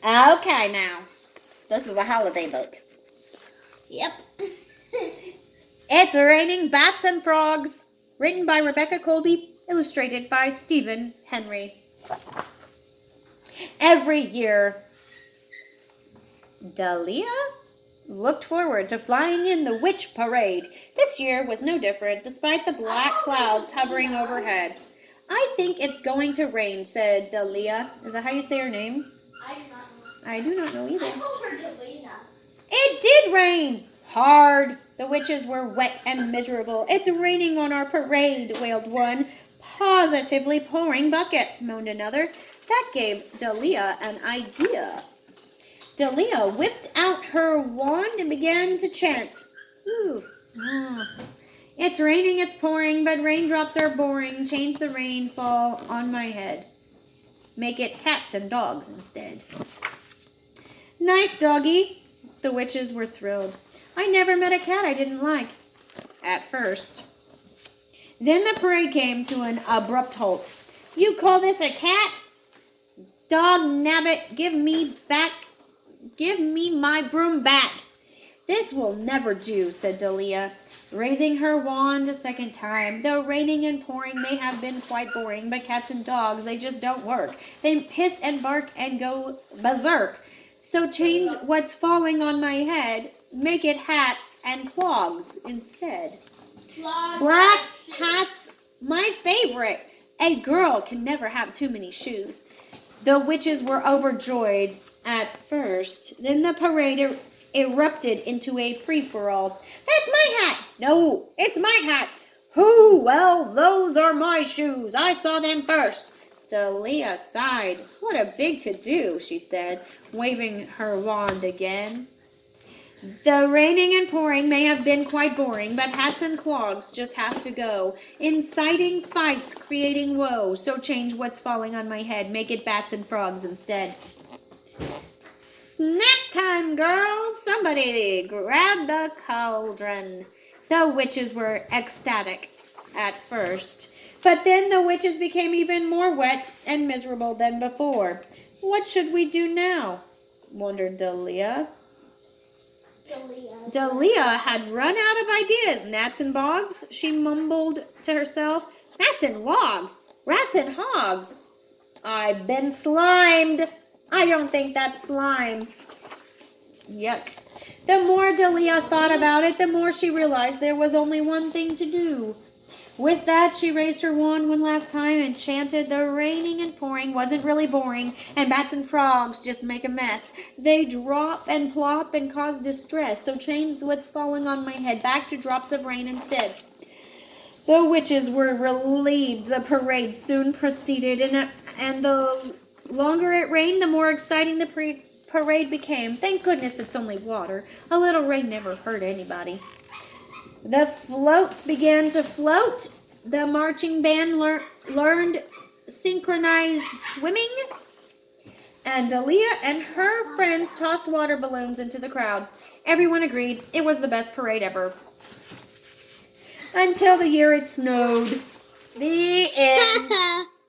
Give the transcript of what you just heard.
Okay, now. This is a holiday book. Yep. It's Raining Bats and Frogs. Written by Rebecca Colby. Illustrated by Stephen Henry. Every year, Dahlia looked forward to flying in the witch parade. This year was no different, despite the black clouds hovering overhead. I think it's going to rain, said Dahlia. Is that how you say her name? I do not know. I do not know either. I called her Delina. It did rain. Hard. The witches were wet and miserable. It's raining on our parade, wailed one. Positively pouring buckets, moaned another. That gave Dahlia an idea. Dahlia whipped out her wand and began to chant. Ooh. It's raining, it's pouring, but raindrops are boring. Change the rainfall on my head. Make it cats and dogs instead. Nice, doggy. The witches were thrilled. I never met a cat I didn't like. At first. Then the parade came to an abrupt halt. You call this a cat? Dog nabbit, give me my broom back. This will never do, said Dahlia, raising her wand a second time. Though raining and pouring may have been quite boring, but cats and dogs, they just don't work. They piss and bark and go berserk. So change what's falling on my head, make it hats and clogs instead. Black hats, my favorite. A girl can never have too many shoes. The witches were overjoyed at first. Then the parade erupted into a free-for-all. That's my hat! No, it's my hat! Who? Well, those are my shoes. I saw them first. Dahlia sighed. What a big to-do, she said, waving her wand again. The raining and pouring may have been quite boring, but hats and clogs just have to go, inciting fights, creating woe. So change what's falling on my head, make it bats and frogs instead. Snack time, girls! Somebody grab the cauldron. The witches were ecstatic at first, but then the witches became even more wet and miserable than before. What should we do now? Wondered Dahlia. Dahlia had run out of ideas. Gnats and bogs, she mumbled to herself. Gnats and logs, rats and hogs. I've been slimed. I don't think that's slime. Yuck. The more Dahlia thought about it, the more she realized there was only one thing to do. With that, she raised her wand one last time and chanted, the raining and pouring wasn't really boring, and bats and frogs just make a mess. They drop and plop and cause distress, so change what's falling on my head back to drops of rain instead. The witches were relieved. The parade soon proceeded, and the longer it rained, the more exciting the parade became. Thank goodness it's only water. A little rain never hurt anybody. The floats began to float. The marching band learned synchronized swimming. And Dahlia and her friends tossed water balloons into the crowd. Everyone agreed it was the best parade ever. Until the year it snowed. The end.